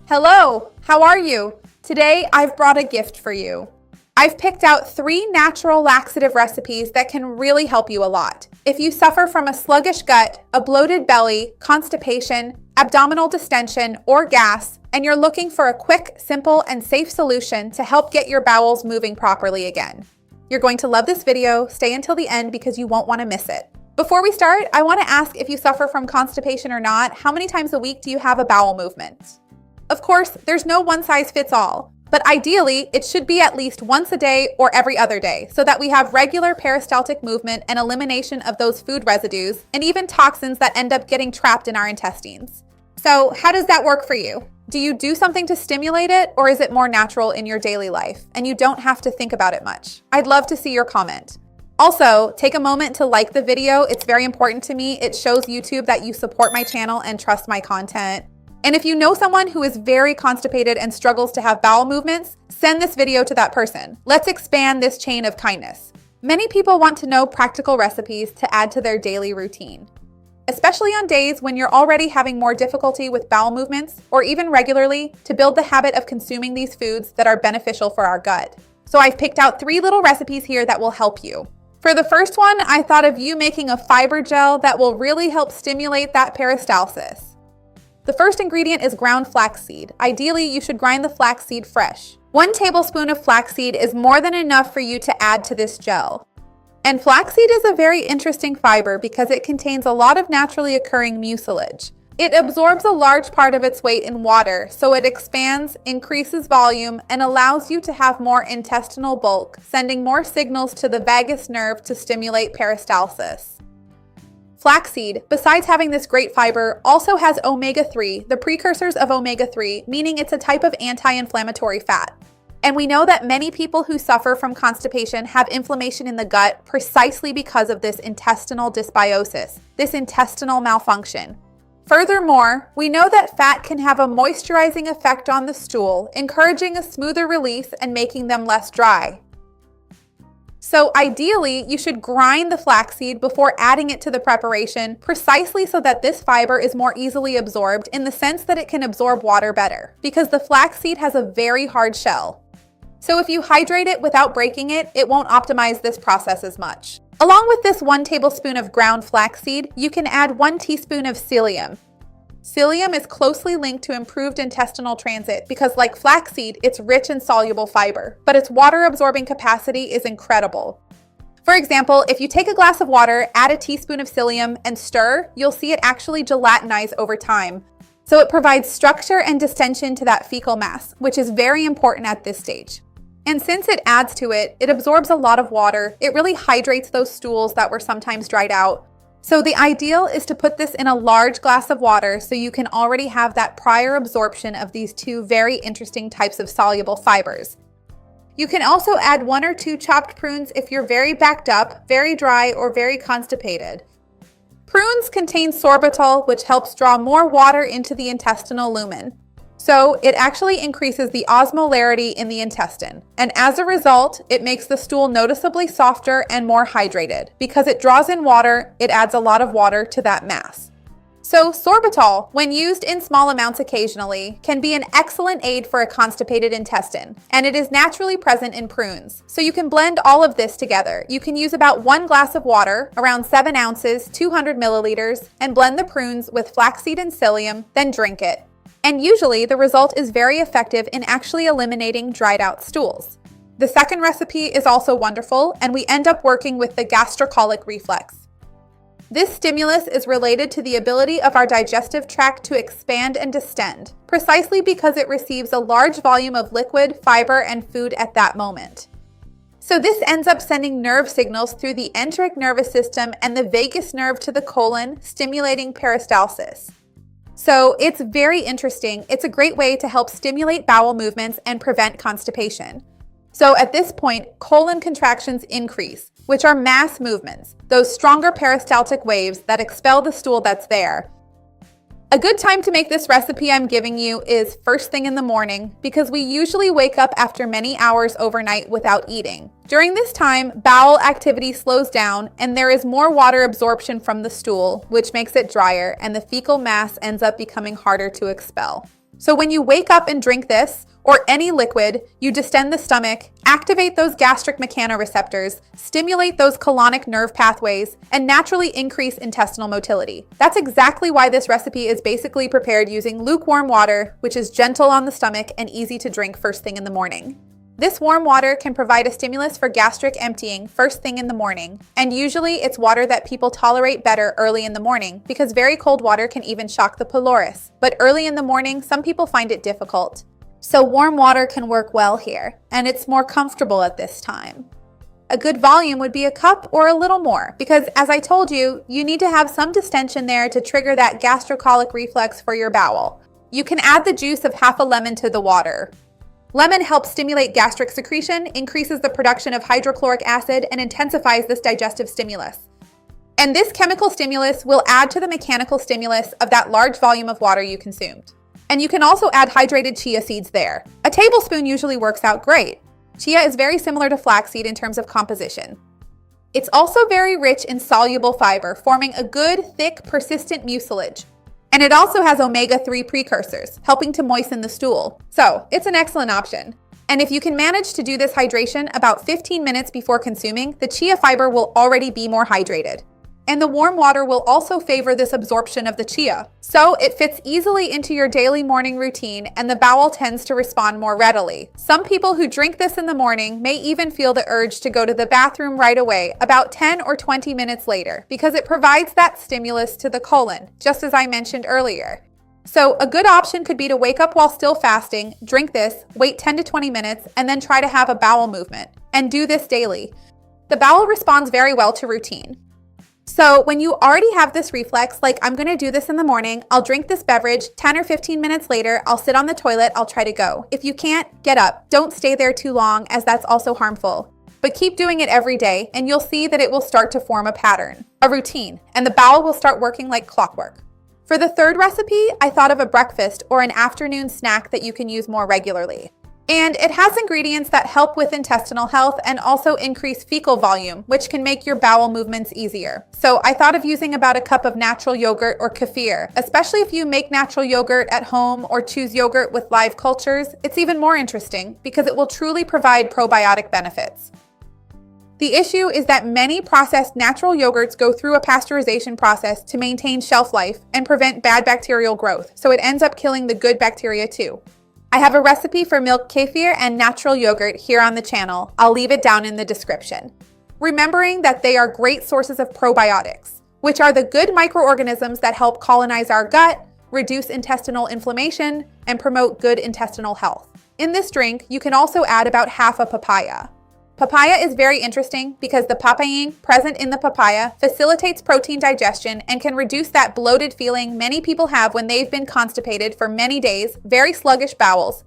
Hello, how are you? Today I've brought a gift for you. I've picked out 3 natural laxative recipes that can really help you a lot. If you suffer from a sluggish gut, a bloated belly, constipation, abdominal distension, or gas, and you're looking for a quick, simple, and safe solution to help get your bowels moving properly again. You're going to love this video. Stay until the end because you won't want to miss it. Before we start, I want to ask if you suffer from constipation or not, how many times a week do you have a bowel movement? Of course, there's no one size fits all, but ideally, it should be at least once a day or every other day so that we have regular peristaltic movement and elimination of those food residues and even toxins that end up getting trapped in our intestines. So how does that work for you? Do you do something to stimulate it, or is it more natural in your daily life and you don't have to think about it much? I'd love to see your comment. Also, take a moment to like the video. It's very important to me. It shows YouTube that you support my channel and trust my content. And if you know someone who is very constipated and struggles to have bowel movements, send this video to that person. Let's expand this chain of kindness. Many people want to know practical recipes to add to their daily routine, especially on days when you're already having more difficulty with bowel movements, or even regularly, to build the habit of consuming these foods that are beneficial for our gut. So I've picked out 3 little recipes here that will help you. For the first one, I thought of you making a fiber gel that will really help stimulate that peristalsis. The first ingredient is ground flaxseed. Ideally, you should grind the flaxseed fresh. 1 tablespoon of flaxseed is more than enough for you to add to this gel. And flaxseed is a very interesting fiber because it contains a lot of naturally occurring mucilage. It absorbs a large part of its weight in water, so it expands, increases volume, and allows you to have more intestinal bulk, sending more signals to the vagus nerve to stimulate peristalsis. Flaxseed, besides having this great fiber, also has omega-3, the precursors of omega-3, meaning it's a type of anti-inflammatory fat. And we know that many people who suffer from constipation have inflammation in the gut precisely because of this intestinal dysbiosis, this intestinal malfunction. Furthermore, we know that fat can have a moisturizing effect on the stool, encouraging a smoother release and making them less dry. So ideally, you should grind the flaxseed before adding it to the preparation, precisely so that this fiber is more easily absorbed in the sense that it can absorb water better, because the flaxseed has a very hard shell. So if you hydrate it without breaking it, it won't optimize this process as much. Along with this 1 tablespoon of ground flaxseed, you can add 1 teaspoon of psyllium. Psyllium is closely linked to improved intestinal transit because, like flaxseed, it's rich in soluble fiber, but its water-absorbing capacity is incredible. For example, if you take a glass of water, add a teaspoon of psyllium, and stir, you'll see it actually gelatinize over time. So it provides structure and distension to that fecal mass, which is very important at this stage. And since it adds to it, it absorbs a lot of water. It really hydrates those stools that were sometimes dried out. So the ideal is to put this in a large glass of water so you can already have that prior absorption of these 2 very interesting types of soluble fibers. You can also add 1 or 2 chopped prunes if you're very backed up, very dry, or very constipated. Prunes contain sorbitol, which helps draw more water into the intestinal lumen. So it actually increases the osmolarity in the intestine, and as a result, it makes the stool noticeably softer and more hydrated. Because it draws in water, it adds a lot of water to that mass. So sorbitol, when used in small amounts occasionally, can be an excellent aid for a constipated intestine, and it is naturally present in prunes. So you can blend all of this together. You can use about 1 glass of water, around 7 ounces, 200 milliliters, and blend the prunes with flaxseed and psyllium, then drink it. And usually the result is very effective in actually eliminating dried out stools. The second recipe is also wonderful, and we end up working with the gastrocolic reflex. This stimulus is related to the ability of our digestive tract to expand and distend, precisely because it receives a large volume of liquid, fiber, and food at that moment. So this ends up sending nerve signals through the enteric nervous system and the vagus nerve to the colon, stimulating peristalsis. So it's very interesting. It's a great way to help stimulate bowel movements and prevent constipation. So at this point, colon contractions increase, which are mass movements, those stronger peristaltic waves that expel the stool that's there. A good time to make this recipe I'm giving you is first thing in the morning, because we usually wake up after many hours overnight without eating. During this time, bowel activity slows down and there is more water absorption from the stool, which makes it drier, and the fecal mass ends up becoming harder to expel. So when you wake up and drink this, or any liquid, you distend the stomach, activate those gastric mechanoreceptors, stimulate those colonic nerve pathways, and naturally increase intestinal motility. That's exactly why this recipe is basically prepared using lukewarm water, which is gentle on the stomach and easy to drink first thing in the morning. This warm water can provide a stimulus for gastric emptying first thing in the morning, and usually it's water that people tolerate better early in the morning because very cold water can even shock the pylorus. But early in the morning, some people find it difficult. So warm water can work well here, and it's more comfortable at this time. A good volume would be a cup or a little more, because as I told you, you need to have some distension there to trigger that gastrocolic reflex for your bowel. You can add the juice of half a lemon to the water. Lemon helps stimulate gastric secretion, increases the production of hydrochloric acid, and intensifies this digestive stimulus. And this chemical stimulus will add to the mechanical stimulus of that large volume of water you consumed. And you can also add hydrated chia seeds there. A tablespoon usually works out great. Chia is very similar to flaxseed in terms of composition. It's also very rich in soluble fiber, forming a good, thick, persistent mucilage. And it also has omega-3 precursors, helping to moisten the stool. So it's an excellent option. And if you can manage to do this hydration about 15 minutes before consuming, the chia fiber will already be more hydrated. And the warm water will also favor this absorption of the chia. So it fits easily into your daily morning routine and the bowel tends to respond more readily. Some people who drink this in the morning may even feel the urge to go to the bathroom right away about 10 or 20 minutes later because it provides that stimulus to the colon, just as I mentioned earlier. So a good option could be to wake up while still fasting, drink this, wait 10 to 20 minutes, and then try to have a bowel movement. And do this daily. The bowel responds very well to routine. So when you already have this reflex, like I'm going to do this in the morning, I'll drink this beverage, 10 or 15 minutes later, I'll sit on the toilet, I'll try to go. If you can't, get up. Don't stay there too long as that's also harmful. But keep doing it every day and you'll see that it will start to form a pattern, a routine, and the bowel will start working like clockwork. For the third recipe, I thought of a breakfast or an afternoon snack that you can use more regularly. And it has ingredients that help with intestinal health and also increase fecal volume, which can make your bowel movements easier. So I thought of using about a cup of natural yogurt or kefir, especially if you make natural yogurt at home or choose yogurt with live cultures. It's even more interesting because it will truly provide probiotic benefits. The issue is that many processed natural yogurts go through a pasteurization process to maintain shelf life and prevent bad bacterial growth, so it ends up killing the good bacteria too. I have a recipe for milk kefir and natural yogurt here on the channel. I'll leave it down in the description. Remembering that they are great sources of probiotics, which are the good microorganisms that help colonize our gut, reduce intestinal inflammation, and promote good intestinal health. In this drink, you can also add about half a papaya. Papaya is very interesting because the papain present in the papaya facilitates protein digestion and can reduce that bloated feeling many people have when they've been constipated for many days, very sluggish bowels.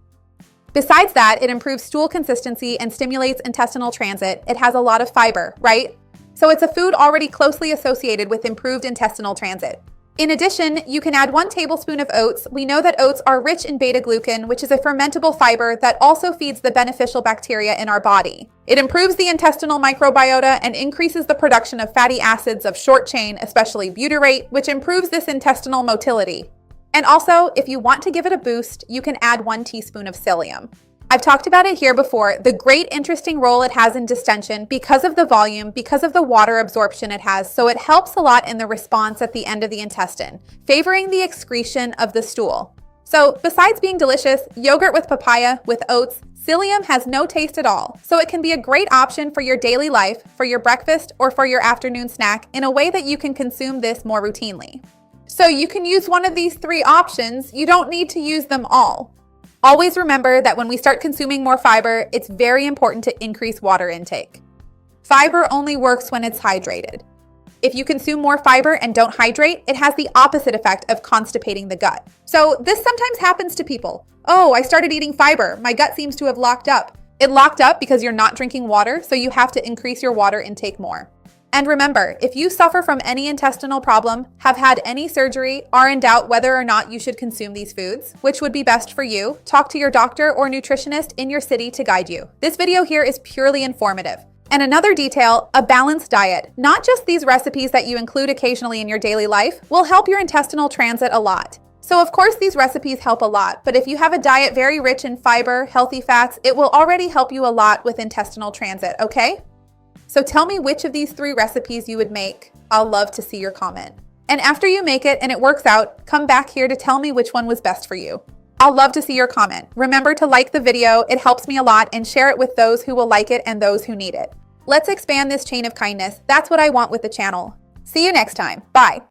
Besides that, it improves stool consistency and stimulates intestinal transit. It has a lot of fiber, right? So it's a food already closely associated with improved intestinal transit. In addition, you can add 1 tablespoon of oats. We know that oats are rich in beta-glucan, which is a fermentable fiber that also feeds the beneficial bacteria in our body. It improves the intestinal microbiota and increases the production of fatty acids of short chain, especially butyrate, which improves this intestinal motility. And also, if you want to give it a boost, you can add 1 teaspoon of psyllium. I've talked about it here before, the great interesting role it has in distension because of the volume, because of the water absorption it has, so it helps a lot in the response at the end of the intestine, favoring the excretion of the stool. So besides being delicious, yogurt with papaya, with oats, psyllium has no taste at all, so it can be a great option for your daily life, for your breakfast, or for your afternoon snack in a way that you can consume this more routinely. So you can use one of these 3 options, you don't need to use them all. Always remember that when we start consuming more fiber, it's very important to increase water intake. Fiber only works when it's hydrated. If you consume more fiber and don't hydrate, it has the opposite effect of constipating the gut. So this sometimes happens to people. Oh, I started eating fiber. My gut seems to have locked up. It locked up because you're not drinking water, so you have to increase your water intake more. And remember, if you suffer from any intestinal problem, have had any surgery, are in doubt whether or not you should consume these foods, which would be best for you, talk to your doctor or nutritionist in your city to guide you. This video here is purely informative. And another detail, a balanced diet, not just these recipes that you include occasionally in your daily life, will help your intestinal transit a lot. So of course these recipes help a lot, but if you have a diet very rich in fiber, healthy fats, it will already help you a lot with intestinal transit, okay? So tell me which of these 3 recipes you would make. I'll love to see your comment. And after you make it and it works out, come back here to tell me which one was best for you. I'll love to see your comment. Remember to like the video, it helps me a lot, and share it with those who will like it and those who need it. Let's expand this chain of kindness. That's what I want with the channel. See you next time. Bye.